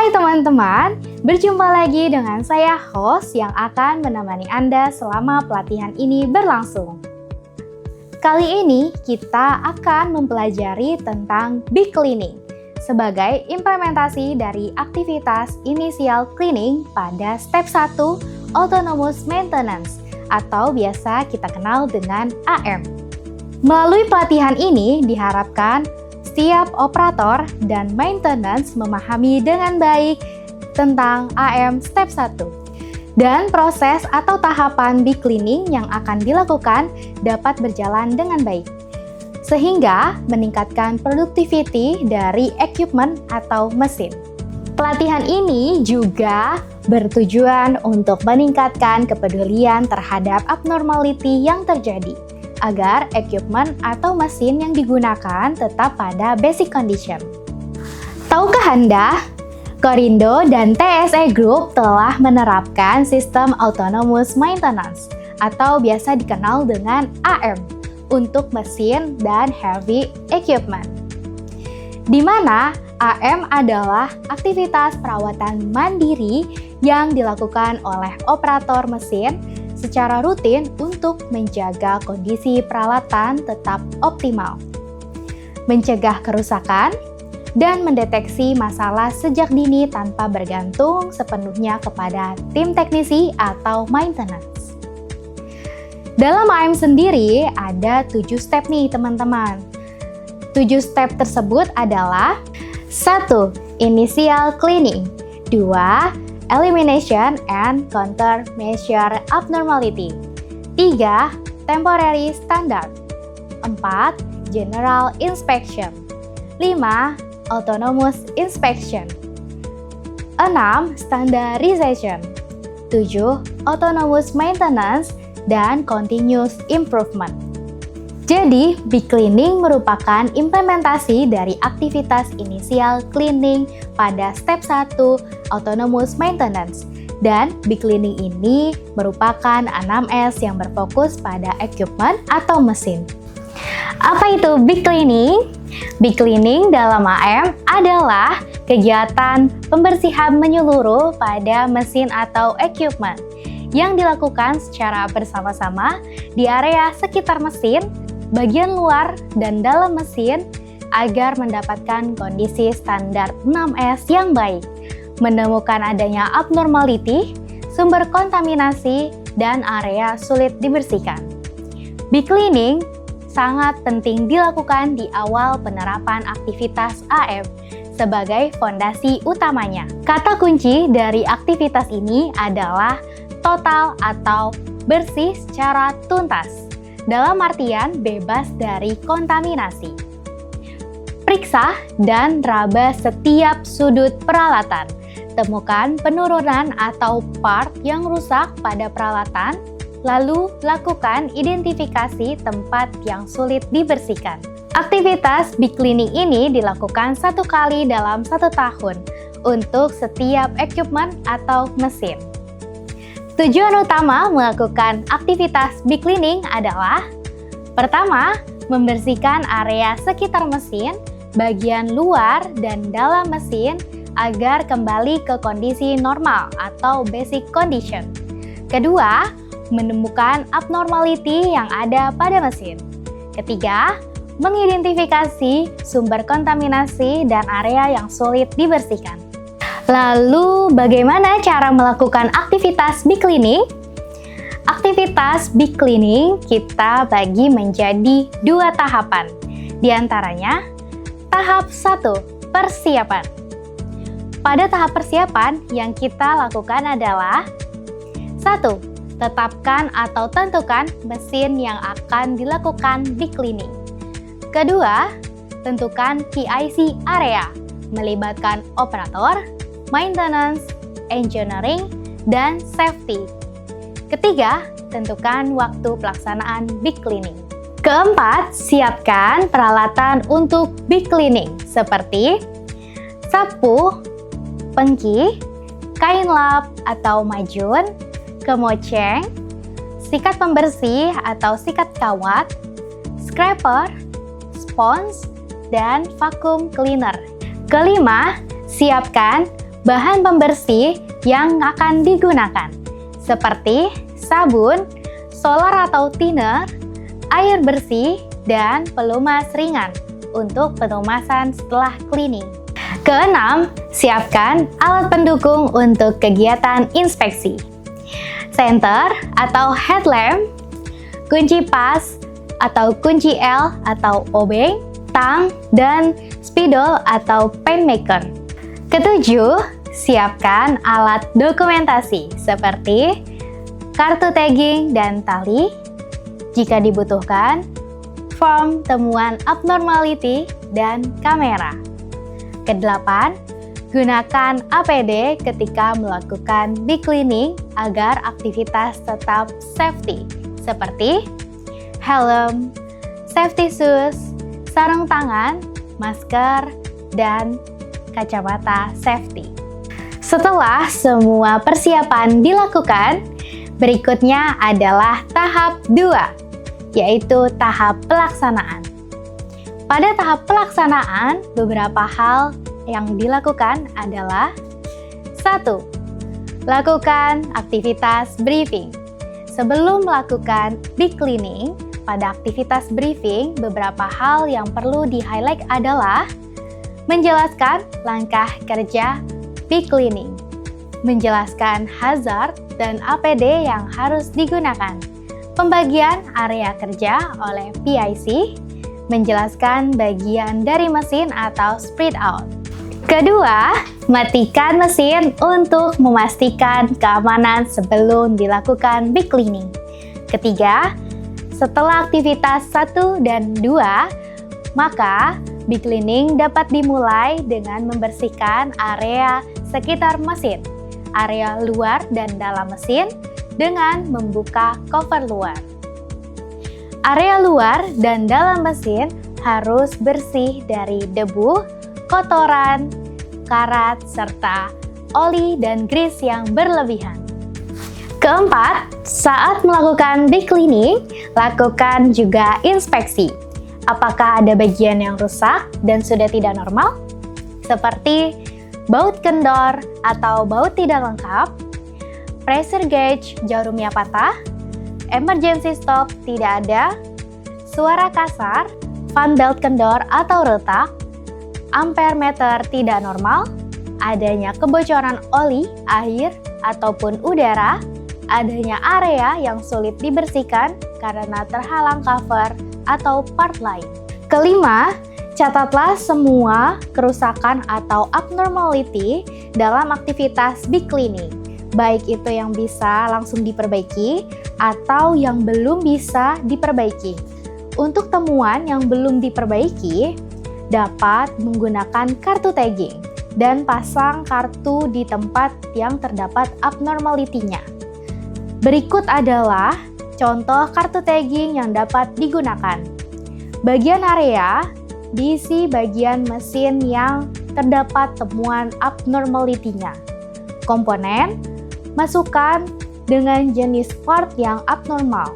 Hai teman-teman, berjumpa lagi dengan saya host yang akan menemani Anda selama pelatihan ini berlangsung. Kali ini kita akan mempelajari tentang big cleaning sebagai implementasi dari aktivitas initial cleaning pada step 1 autonomous maintenance atau biasa kita kenal dengan AM. Melalui pelatihan ini diharapkan setiap operator dan maintenance memahami dengan baik tentang AM step 1 dan proses atau tahapan big cleaning yang akan dilakukan dapat berjalan dengan baik sehingga meningkatkan productivity dari equipment atau mesin. Pelatihan ini juga bertujuan untuk meningkatkan kepedulian terhadap abnormality yang terjadi agar equipment atau mesin yang digunakan tetap pada basic condition. Tahukah Anda, Korindo dan TSE Group telah menerapkan sistem autonomous maintenance atau biasa dikenal dengan AM untuk mesin dan heavy equipment. Di mana AM adalah aktivitas perawatan mandiri yang dilakukan oleh operator mesin secara rutin untuk menjaga kondisi peralatan tetap optimal, mencegah kerusakan, dan mendeteksi masalah sejak dini tanpa bergantung sepenuhnya kepada tim teknisi atau maintenance. Dalam AM sendiri ada 7 step nih teman-teman. 7 step tersebut adalah 1. Initial cleaning 2. Elimination and countermeasure abnormality 3. Temporary standard 4. General inspection 5. Autonomous inspection 6. Standardization 7. Autonomous maintenance dan continuous improvement. Jadi, big cleaning merupakan implementasi dari aktivitas initial cleaning pada step 1 autonomous maintenance. Dan big cleaning ini merupakan 6S yang berfokus pada equipment atau mesin. Apa itu big cleaning? Big cleaning dalam AM adalah kegiatan pembersihan menyeluruh pada mesin atau equipment yang dilakukan secara bersama-sama di area sekitar mesin, bagian luar dan dalam mesin agar mendapatkan kondisi standar 6S yang baik, menemukan adanya abnormality, sumber kontaminasi, dan area sulit dibersihkan. Big cleaning sangat penting dilakukan di awal penerapan aktivitas AM sebagai fondasi utamanya. Kata kunci dari aktivitas ini adalah total atau bersih secara tuntas, dalam artian bebas dari kontaminasi. Periksa dan raba setiap sudut peralatan. Temukan penurunan atau part yang rusak pada peralatan, lalu lakukan identifikasi tempat yang sulit dibersihkan. Aktivitas big cleaning ini dilakukan 1 kali dalam 1 tahun untuk setiap equipment atau mesin. Tujuan utama melakukan aktivitas big cleaning adalah: pertama, membersihkan area sekitar mesin, bagian luar dan dalam mesin agar kembali ke kondisi normal atau basic condition. Kedua, menemukan abnormality yang ada pada mesin. Ketiga, mengidentifikasi sumber kontaminasi dan area yang sulit dibersihkan. Lalu, bagaimana cara melakukan aktivitas big cleaning? Aktivitas big cleaning kita bagi menjadi 2 tahapan. Di antaranya, tahap 1, persiapan. Pada tahap persiapan yang kita lakukan adalah 1. Tetapkan atau tentukan mesin yang akan dilakukan big cleaning. Kedua, tentukan PIC area, melibatkan operator, maintenance, engineering, dan safety. Ketiga, tentukan waktu pelaksanaan big cleaning. Keempat, siapkan peralatan untuk big cleaning seperti sapu, pengki, kain lap atau majun, kemoceng, sikat pembersih atau sikat kawat, scraper, spons, dan vacuum cleaner. Kelima, siapkan bahan pembersih yang akan digunakan, seperti sabun, solar atau thinner, air bersih, dan pelumas ringan untuk pelumasan setelah cleaning. Keenam, siapkan alat pendukung untuk kegiatan inspeksi. Senter atau headlamp, kunci pas atau kunci L atau obeng, tang, dan spidol atau paintmaker. Ketujuh, siapkan alat dokumentasi seperti kartu tagging dan tali. Jika dibutuhkan, form temuan abnormality dan kamera. Kedelapan, gunakan APD ketika melakukan deep cleaning agar aktivitas tetap safety, seperti helm, safety shoes, sarung tangan, masker, dan kacamata safety. Setelah semua persiapan dilakukan, berikutnya adalah tahap 2, yaitu tahap pelaksanaan. Pada tahap pelaksanaan, beberapa hal yang dilakukan adalah 1. Lakukan aktivitas briefing. Sebelum melakukan deep cleaning, pada aktivitas briefing, beberapa hal yang perlu di-highlight adalah menjelaskan langkah kerja deep cleaning, menjelaskan hazard dan APD yang harus digunakan, pembagian area kerja oleh PIC, menjelaskan bagian dari mesin atau spread out. Kedua, matikan mesin untuk memastikan keamanan sebelum dilakukan deep cleaning. Ketiga, setelah aktivitas 1 dan 2, maka deep cleaning dapat dimulai dengan membersihkan area sekitar mesin, area luar dan dalam mesin dengan membuka cover luar. Area luar dan dalam mesin harus bersih dari debu, kotoran, karat, serta oli dan grease yang berlebihan. Keempat, saat melakukan deep cleaning, lakukan juga inspeksi. Apakah ada bagian yang rusak dan sudah tidak normal? Seperti baut kendor atau baut tidak lengkap, pressure gauge jarumnya patah, emergency stop tidak ada, suara kasar, fan belt kendor atau retak, ampere meter tidak normal, adanya kebocoran oli, air, ataupun udara, adanya area yang sulit dibersihkan karena terhalang cover atau part lain. Kelima, catatlah semua kerusakan atau abnormality dalam aktivitas deep cleaning, baik itu yang bisa langsung diperbaiki atau yang belum bisa diperbaiki. Untuk temuan yang belum diperbaiki, dapat menggunakan kartu tagging dan pasang kartu di tempat yang terdapat abnormality-nya. Berikut adalah contoh kartu tagging yang dapat digunakan. Bagian area diisi bagian mesin yang terdapat temuan abnormality-nya. Komponen, masukkan dengan jenis part yang abnormal.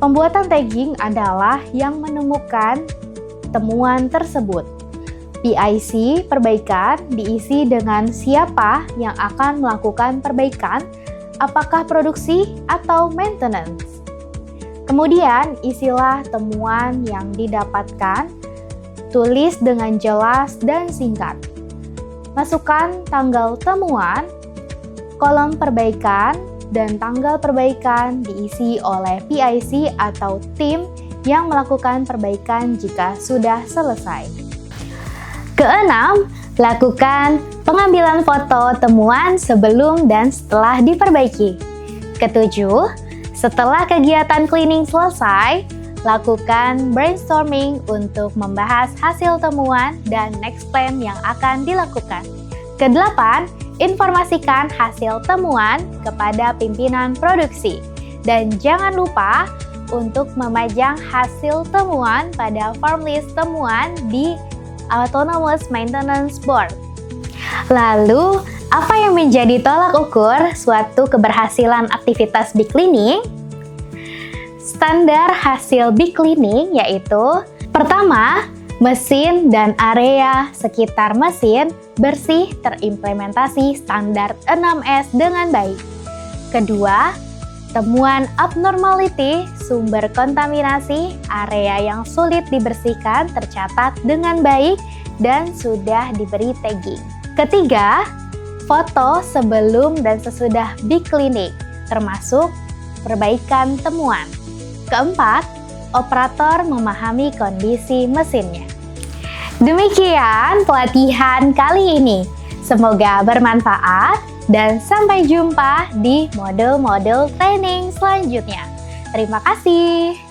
Pembuatan tagging adalah yang menemukan temuan tersebut. PIC perbaikan diisi dengan siapa yang akan melakukan perbaikan, apakah produksi atau maintenance. Kemudian isilah temuan yang didapatkan, tulis dengan jelas dan singkat. Masukkan tanggal temuan, kolom perbaikan, dan tanggal perbaikan diisi oleh PIC atau tim yang melakukan perbaikan jika sudah selesai. Keenam, lakukan pengambilan foto temuan sebelum dan setelah diperbaiki. Ketujuh, setelah kegiatan cleaning selesai, lakukan brainstorming untuk membahas hasil temuan dan next plan yang akan dilakukan. Kedelapan, informasikan hasil temuan kepada pimpinan produksi. Dan jangan lupa untuk memajang hasil temuan pada form list temuan di Autonomous Maintenance Board. Lalu, apa yang menjadi tolak ukur suatu keberhasilan aktivitas deep cleaning? Standar hasil deep cleaning yaitu: pertama, Mesin dan area sekitar mesin bersih terimplementasi standar 6S dengan baik. Kedua, temuan abnormality sumber kontaminasi area yang sulit dibersihkan tercatat dengan baik dan sudah diberi tagging. Ketiga, foto sebelum dan sesudah big cleaning, termasuk perbaikan temuan. Keempat, operator memahami kondisi mesinnya. Demikian pelatihan kali ini. Semoga bermanfaat dan sampai jumpa di modul-modul training selanjutnya. Terima kasih.